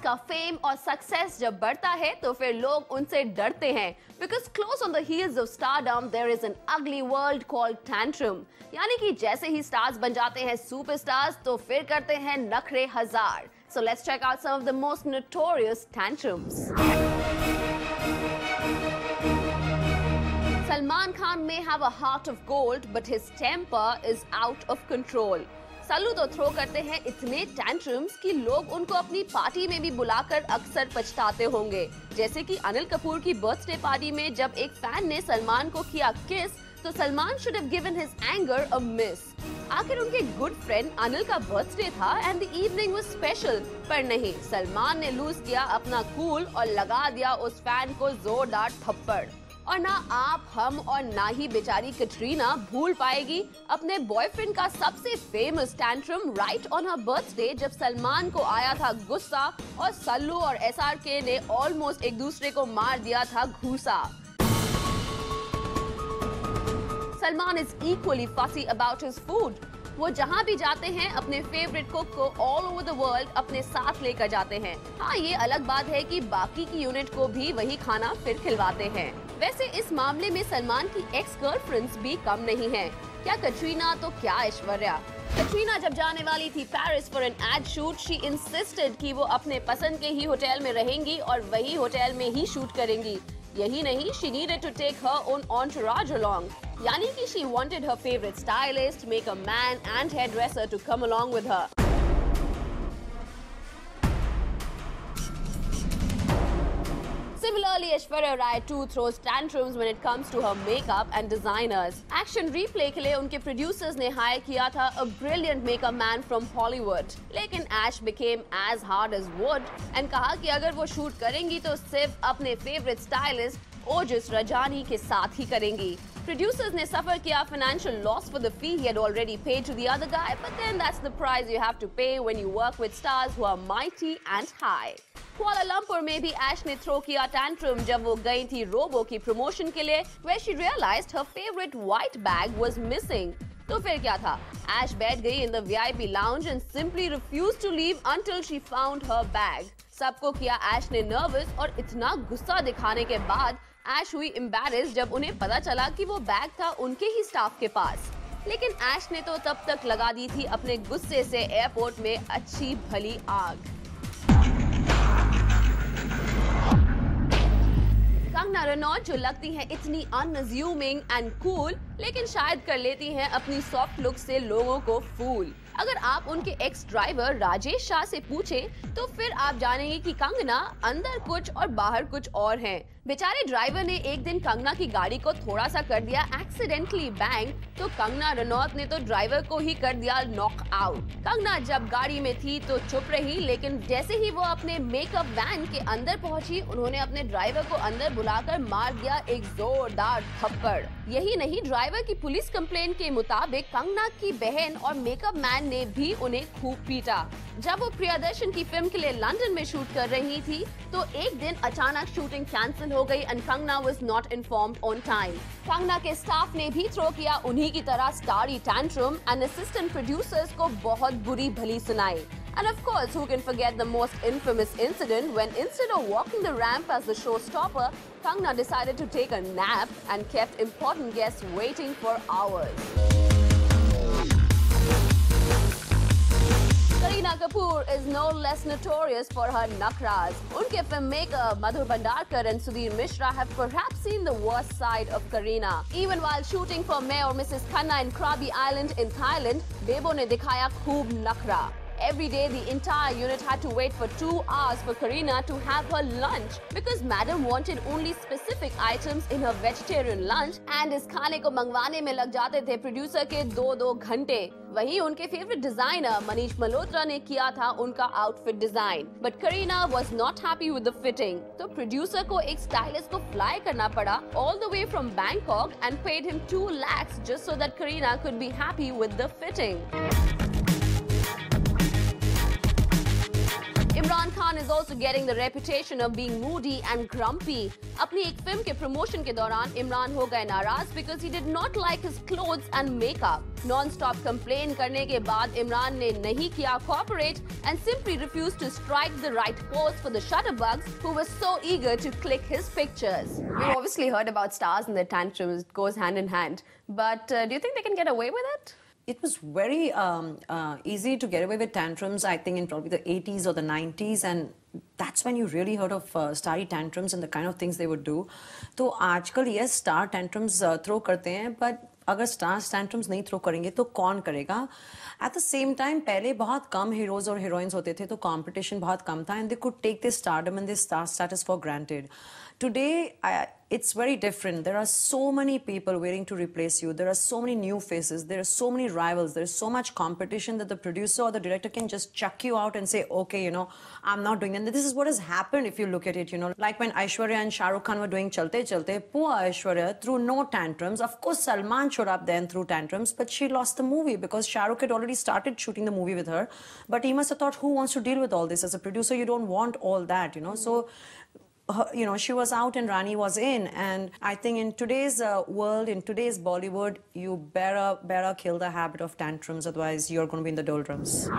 का फेम और सक्सेस जब बढ़ता है तो फिर लोग उनसे डरते हैं because close on the heels of stardom there is an ugly word called tantrum. यानी कि जैसे ही स्टार्स बन जाते हैं सुपरस्टार्स तो फिर करते हैं नखरे हजार। So let's check out some of the most notorious tantrums. Salman Khan may have a heart of gold, but his temper is out of control. Sallu तो थ्रो करते हैं इतने टैंट्रम्स कि लोग उनको अपनी पार्टी में भी बुलाकर अक्सर पछताते होंगे। जैसे कि अनिल कपूर की बर्थडे पार्टी में जब एक फैन ने सलमान को किया किस, तो Salman should have given his anger a miss. आखिर उनके गुड फ्रेंड अनिल का बर्थडे था and the evening was special, पर नहीं, सलमान ने लूज किया अपना कूल और लगा दिया उस फैन को जोरदार थप्पड़। और ना आप, हम और ना ही बेचारी कटरीना भूल पाएगी अपने बॉयफ्रेंड का सबसे famous tantrum right on her birthday जब सलमान को आया था गुस्सा और सल्लू और एसआरके ने ऑलमोस्ट एक दूसरे को मार दिया था घूसा। सलमान इज इक्वली फसी अबाउट हिज फूड। वो जहाँ भी जाते हैं अपने फेवरेट कुक को ऑल ओवर द वर्ल्ड अपने साथ लेकर जाते हैं। हाँ, ये अलग बात है कि बाकी की यूनिट को भी वही खाना फिर खिलवाते हैं। वैसे इस मामले में सलमान की एक्स गर्लफ्रेंड्स भी कम नहीं हैं। क्या कटरीना तो क्या ऐश्वर्या। कटरीना जब जाने वाली थी Paris for an ad shoot, she insisted कि वो अपने पसंद के ही होटल में रहेंगी और वही होटल में ही शूट करेंगी। यही नहीं, she needed to take her own entourage along. यानी कि she wanted her favorite stylist, makeup man and hairdresser to come along with her. Similarly, Aishwarya Rai too throws tantrums when it comes to her makeup and designers. Action replay के लिए उनके producers ने hire किया था a brilliant makeup man from Hollywood. लेकिन Ash became as hard as wood and कहा कि अगर वो shoot करेंगी तो सिर्फ अपने favorite stylist ओजिस रजानी के साथ ही करेंगी। Producers ने suffer किया financial loss for the fee he had already paid to the other guy, but then that's the price you have to pay when you work with stars who are mighty and high. कुआला Lumpur में भी ऐश ने throw किया tantrum जब वो गई थी robo की promotion के लिए, where she realized her favorite white bag was missing. तो फिर क्या था, ऐश बैठ गई in the VIP lounge and simply refused to leave until she found her bag. सबको किया ऐश ने नर्वस और इतना गुस्सा दिखाने के बाद ऐश हुई एम्बैरेस्ड जब उन्हें पता चला कि वो बैग था उनके ही स्टाफ के पास। लेकिन ऐश ने तो तब तक लगा दी थी अपने गुस्से से एयरपोर्ट में अच्छी भली आग। कंगना रनौत जो लगती है इतनी अनअज्यूमिंग एंड कूल, लेकिन शायद कर लेती हैं अपनी सॉफ्ट लुक से लोगों को फूल। अगर आप उनके एक्स ड्राइवर राजेश शाह से पूछें तो फिर आप जानेंगे कि कंगना अंदर कुछ और बाहर कुछ और हैं। बेचारे ड्राइवर ने एक दिन कंगना की गाड़ी को थोड़ा सा कर दिया एक्सीडेंटली बैंग, तो कंगना रनौत ने तो ड्राइवर को ही कर दिया नॉक आउट। कंगना जब गाड़ी में थी तो चुप रही, लेकिन जैसे ही वो अपने मेकअप वैन के अंदर पहुंची, उन्होंने अपने ड्राइवर को अंदर बुलाकर मार दिया एक जोरदार थप्पड़। यही नहीं, ड्राइवर की पुलिस कंप्लेंट के मुताबिक कंगना की बहन और मेकअप मैन ने भी उन्हें खूब पीटा। जब वो प्रियदर्शन की फिल्म के लिए लंदन में शूट कर रही थी तो एक दिन अचानक शूटिंग कैंसिल हो गई and Kangana was not informed on time. Kangana के स्टाफ ने भी थ्रो किया उन्हीं की तरह starry tantrum and assistant producers को बहुत बुरी भली सुनाई। And of course, who can forget the most infamous incident when instead of walking the ramp as the showstopper, Kangna decided to take a nap and kept important guests waiting for hours. Kareena Kapoor is no less notorious for her nakras. Unke filmmaker Madhur Bhandarkar and Sudhir Mishra have perhaps seen the worst side of Kareena. Even while shooting for Mayor Mrs. Khanna in Krabi Island in Thailand, Bebo ne dikhaya khoob nakra. Every day, the entire unit had to wait for 2 hours for Kareena to have her lunch because Madam wanted only specific items in her vegetarian lunch and इस खाने को मंगवाने में लग जाते थे producer के 2-2 घंटे। वहीं उनके फेवरेट डिजाइनर मनीष मल्होत्रा ने किया था उनका outfit design, but Kareena was not happy with the fitting, तो प्रोड्यूसर को एक स्टाइलिस्ट को फ्लाई करना पड़ा all the way from Bangkok and paid him 2 lakhs just so that Kareena could be happy with the fitting. Imran Imran Khan is also getting the reputation of being moody and grumpy. अपनी एक film के promotion के दौरान इमरान हो गए नाराज because he did not like his clothes and makeup. Non-stop complain करने के बाद इमरान ने नहीं किया cooperate and simply refused to strike the right pose for the shutterbugs who were so eager to click his pictures. We've obviously heard about stars and their tantrums. It goes hand in hand. But do you think they can get away with it? It was very easy to get away with tantrums, I think, in probably the 80s or the 90s, and that's when you really heard of starry tantrums and the kind of things they would do. तो आजकल yes, star tantrums throw करते हैं, but अगर stars tantrums नहीं throw करेंगे तो कौन करेगा? At the same time, पहले बहुत कम heroes और heroines होते थे, तो competition बहुत कम था, and they could take this stardom and this star status for granted. Today, it's very different. There are so many people waiting to replace you. There are so many new faces. There are so many rivals. There's so much competition that the producer or the director can just chuck you out and say, okay, you know, I'm not doing that. And this is what has happened if you look at it, you know. Like when Aishwarya and Shah Rukh Khan were doing Chalte Chalte, poor Aishwarya threw no tantrums. Of course, Salman showed up then through tantrums, but she lost the movie because Shah Rukh had already started shooting the movie with her. But he must have thought, who wants to deal with all this? As a producer, you don't want all that, you know. So, you know, she was out and Rani was in, and I think in today's world, in today's Bollywood, you better kill the habit of tantrums, otherwise you're going to be in the doldrums.